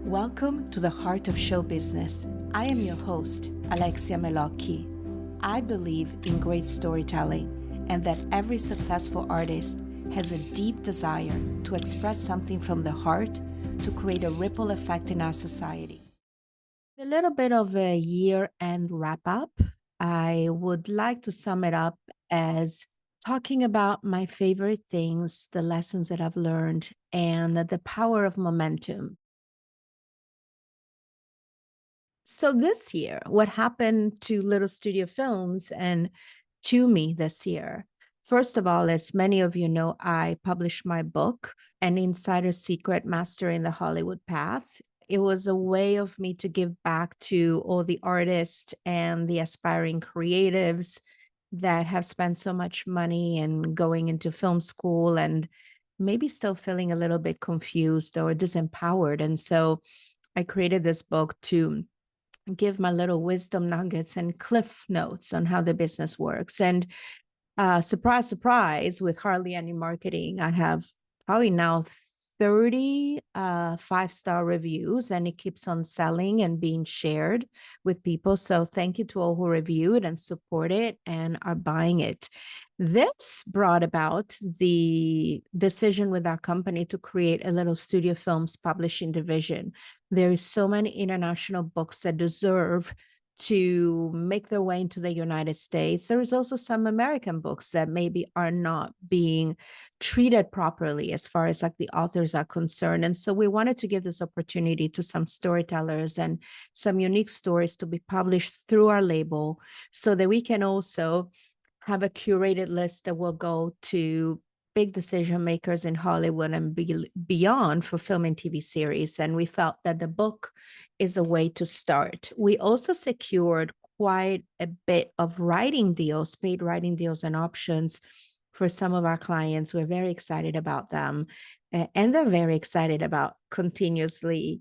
Welcome to the Heart of Show Business. I am your host, Alexia. I believe in great storytelling and that every successful artist has a deep desire to express something from the heart to create a ripple effect in our society. A little bit of a year-end wrap-up. I would like to sum it up as talking about my favorite things, the lessons that I've learned, and the power of momentum. So this year, what happened to Little Studio Films and to me this year? First of all, as many of you know, I published my book, An Insider Secret Mastering the Hollywood Path. It was a way of me to give back to all the artists and the aspiring creatives that have spent so much money and going into film school and maybe still feeling a little bit confused or disempowered. And so I created this book to give my little wisdom nuggets and cliff notes on how the business works. And surprise, surprise, with hardly any marketing, I have probably now 30 five-star reviews, and it keeps on selling and being shared with people. So thank you to all who reviewed and support it and are buying it. This brought about the decision with our company to create a little studio films publishing division. There's so many international books that deserve to make their way into the United States. There is also some American books that maybe are not being treated properly as far as like the authors are concerned. And so we wanted to give this opportunity to some storytellers and some unique stories to be published through our label so that we can also have a curated list that will go to big decision makers in Hollywood and beyond for film and TV series. And we felt that the book is a way to start. We also secured quite a bit of writing deals, paid writing deals and options for some of our clients. We're very excited about them. And they're very excited about continuously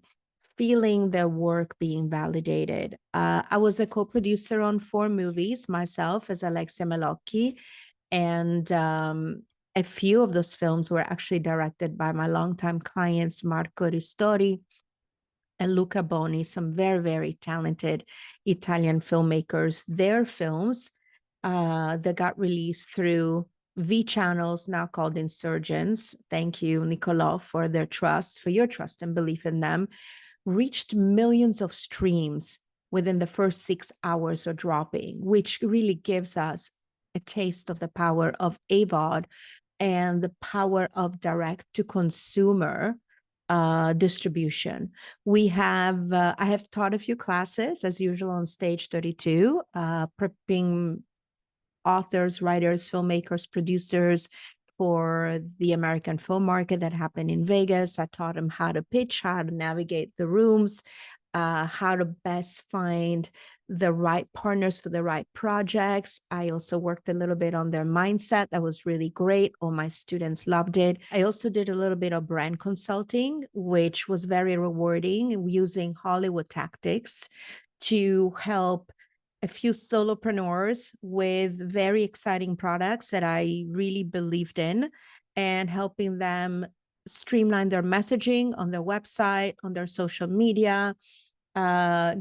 feeling their work being validated. I was a co-producer on 4 movies myself as Alexia, and a few of those films were actually directed by my longtime clients, Marco Ristori and Luca Boni, some very, very talented Italian filmmakers. Their films that got released through V channels, now called Insurgents. Thank you, Nicolò, for their trust, for your trust and belief in them, reached millions of streams within the first 6 hours of dropping, which really gives us a taste of the power of AVOD and the power of direct to consumer distribution. I have taught a few classes as usual on Stage 32, prepping authors, writers, filmmakers, producers for the American film market that happened in Vegas. I taught them how to pitch, how to navigate the rooms, how to best find the right partners for the right projects. I also worked a little bit on their mindset. That was really great. All my students loved it. I also did a little bit of brand consulting, which was very rewarding, using Hollywood tactics to help a few solopreneurs with very exciting products that I really believed in, and helping them streamline their messaging on their website, on their social media,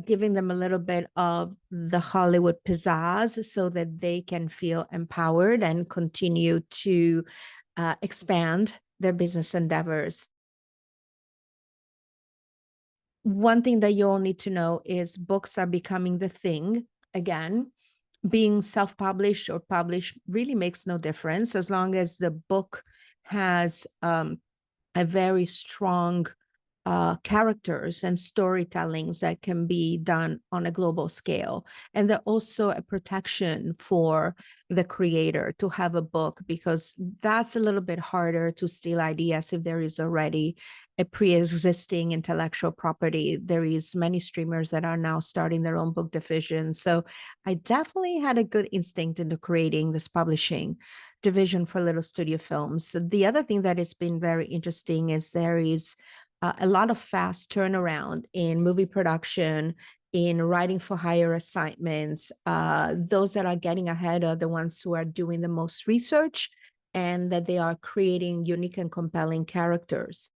giving them a little bit of the Hollywood pizzazz so that they can feel empowered and continue to expand their business endeavors. One thing that you all need to know is books are becoming the thing again. Being self-published or published really makes no difference as long as the book has a very strong characters and storytellings that can be done on a global scale. And they're also a protection for the creator to have a book, because that's a little bit harder to steal ideas if there is already a pre-existing intellectual property. There is many streamers that are now starting their own book division. So I definitely had a good instinct into creating this publishing division for Little Studio Films. The other thing that has been very interesting is there is a lot of fast turnaround in movie production, in writing for hire assignments. Those that are getting ahead are the ones who are doing the most research and that they are creating unique and compelling characters.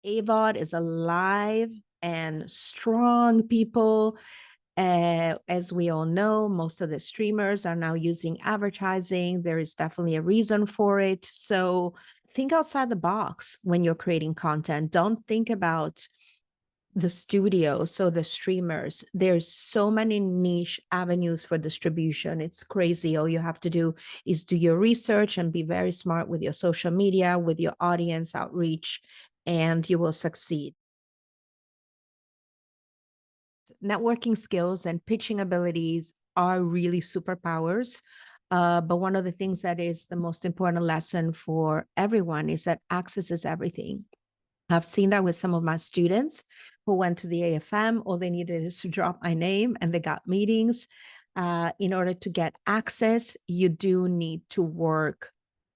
AVOD is alive and strong, people. As we all know, most of the streamers are now using advertising. There is definitely a reason for it. So think outside the box when you're creating content. Don't think about the studio, so the streamers. There's so many niche avenues for distribution. It's crazy. All you have to do is do your research and be very smart with your social media, with your audience outreach, and you will succeed. Networking skills and pitching abilities are really superpowers. But one of the things that is the most important lesson for everyone is that access is everything. I've seen that with some of my students who went to the AFM. All they needed is to drop my name and they got meetings. In order to get access, you do need to work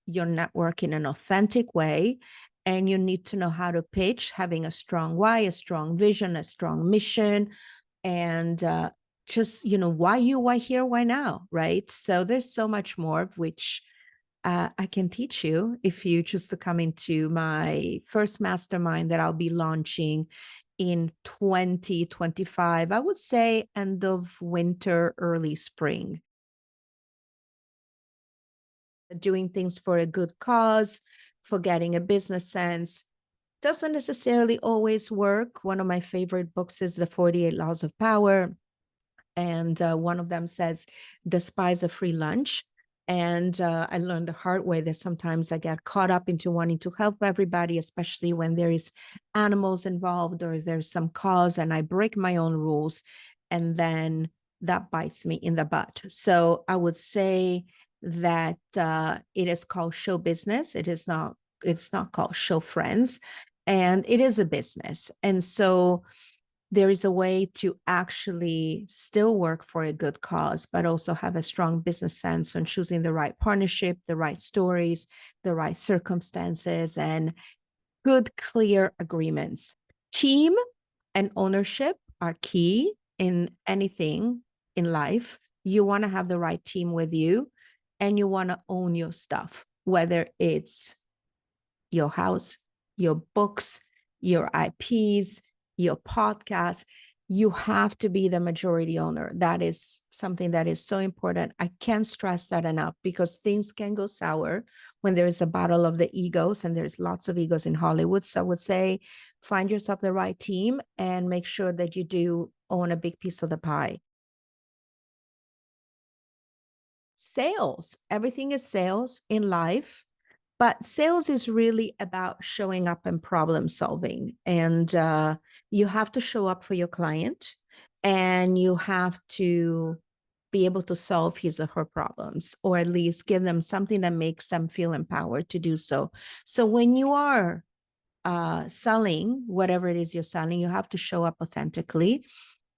your network in an authentic way. And you need to know how to pitch, having a strong why, a strong vision, a strong mission, and just, why you, why here, why now, right? So there's so much more, which I can teach you if you choose to come into my first mastermind that I'll be launching in 2025. I would say end of winter, early spring. Doing things for a good cause, for getting a business sense, doesn't necessarily always work. One of my favorite books is The 48 Laws of Power. And one of them says, despise a free lunch. And I learned the hard way that sometimes I get caught up into wanting to help everybody, especially when there is animals involved or there's some cause, and I break my own rules. And then that bites me in the butt. So I would say that it is called show business. It's not called show friends. And it is a business. And so there is a way to actually still work for a good cause, but also have a strong business sense on choosing the right partnership, the right stories, the right circumstances, and good, clear agreements. Team and ownership are key in anything in life. You want to have the right team with you, and you want to own your stuff, whether it's your house, your books, your IPs, your podcast. You have to be the majority owner. That is something that is so important. I can't stress that enough, because things can go sour when there is a battle of the egos, and there's lots of egos in Hollywood. So I would say find yourself the right team and make sure that you do own a big piece of the pie. Sales, everything is sales in life. But sales is really about showing up and problem solving. And you have to show up for your client, and you have to be able to solve his or her problems, or at least give them something that makes them feel empowered to do so. So when you are selling whatever it is you're selling, you have to show up authentically.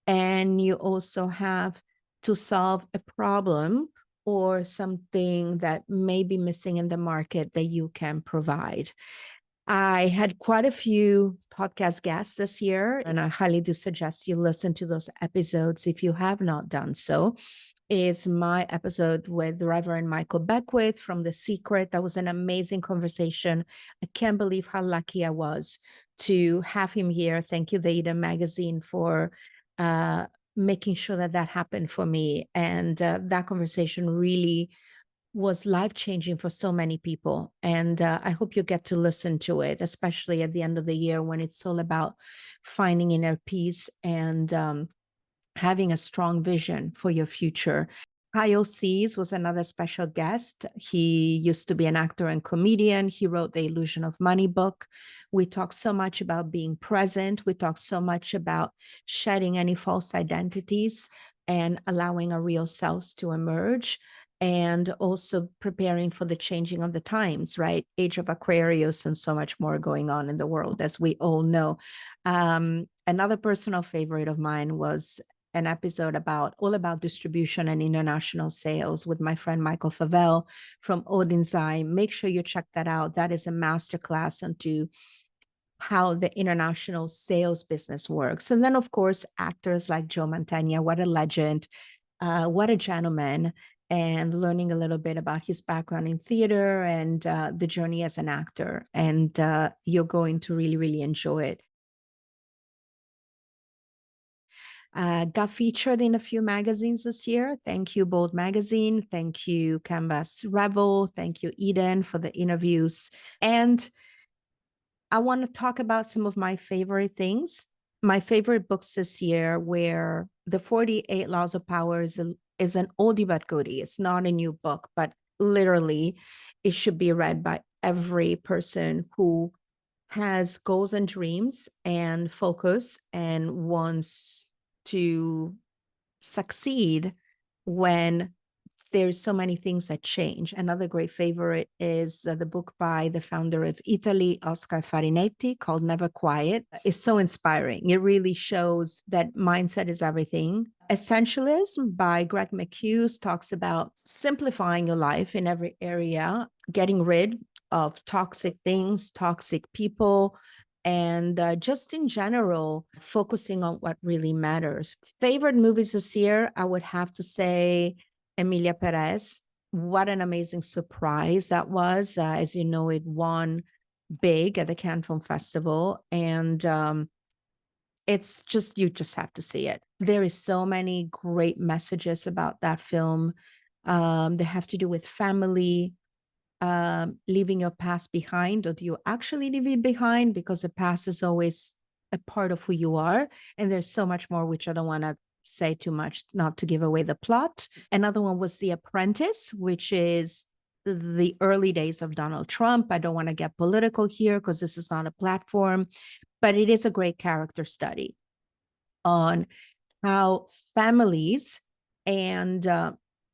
And you also have to solve a problem or something that may be missing in the market that you can provide. I had quite a few podcast guests this year, and I highly do suggest you listen to those episodes if you have not done so. Is my episode with Reverend Michael Beckwith from The Secret. That was an amazing conversation. I can't believe how lucky I was to have him here. Thank you, the Eden Magazine, for making sure that that happened for me. And that conversation really was life-changing for so many people. And I hope you get to listen to it, especially at the end of the year when it's all about finding inner peace and having a strong vision for your future. Kyle Cease was another special guest. He used to be an actor and comedian. He wrote the Illusion of Money book. We talk so much about being present. We talk so much about shedding any false identities and allowing our real selves to emerge, and also preparing for the changing of the times, right? Age of Aquarius and so much more going on in the world, as we all know. Another personal favorite of mine was an episode all about distribution and international sales with my friend Michael Favell from Odin's Eye. Make sure you check that out. That is a masterclass into how the international sales business works. And then, of course, actors like Joe Mantegna, what a legend, what a gentleman. and learning a little bit about his background in theater and the journey as an actor. And you're going to really, really enjoy it. Got featured in a few magazines this year. Thank you, Bold Magazine. Thank you, Canvas Rebel. Thank you, Eden, for the interviews. And I want to talk about some of my favorite things. My favorite books this year were The 48 Laws of Power is an oldie but goodie. It's not a new book, but literally it should be read by every person who has goals and dreams and focus and wants to succeed when there's so many things that change. Another great favorite is the book by the founder of Italy, Oscar Farinetti, called Never Quiet. It's so inspiring. It really shows that mindset is everything. Essentialism by Greg McHughes talks about simplifying your life in every area, getting rid of toxic things, toxic people, and just in general, focusing on what really matters. Favorite movies this year, I would have to say Emilia Perez. What an amazing surprise that was. As you know, it won big at the Cannes Film Festival. And it's just, you just have to see it. There is so many great messages about that film. They have to do with family, leaving your past behind, or do you actually leave it behind? Because the past is always a part of who you are. And there's so much more, which I don't want to say too much, not to give away the plot. Another one was The Apprentice, which is the early days of Donald Trump. I don't want to get political here because this is not a platform, but it is a great character study on how families and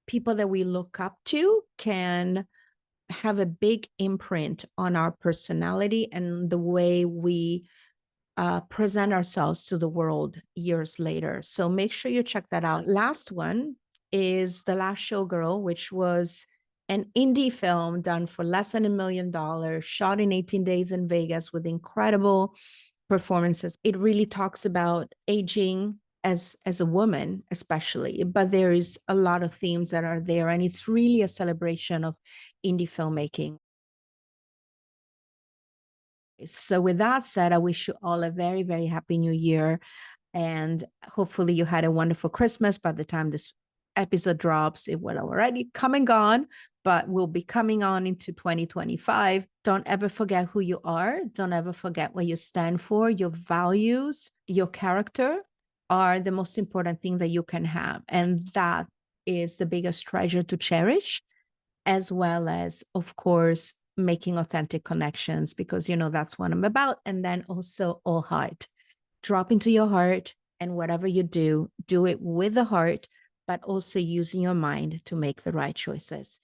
people that we look up to can have a big imprint on our personality and the way we present ourselves to the world years later. So make sure you check that out. Last one is The Last Showgirl, which was an indie film done for less than $1 million, shot in 18 days in Vegas with incredible performances. It really talks about aging as a woman, especially, but there is a lot of themes that are there, and it's really a celebration of indie filmmaking. So with that said, I wish you all a very, very happy new year, and hopefully you had a wonderful Christmas. By the time this episode drops, it will already come and gone, but we'll be coming on into 2025. Don't ever forget who you are. Don't ever forget what you stand for. Your values, your character are the most important thing that you can have. And that is the biggest treasure to cherish, as well as, of course, making authentic connections, because, that's what I'm about. And then also all heart. Drop into your heart, and whatever you do, do it with the heart, but also using your mind to make the right choices.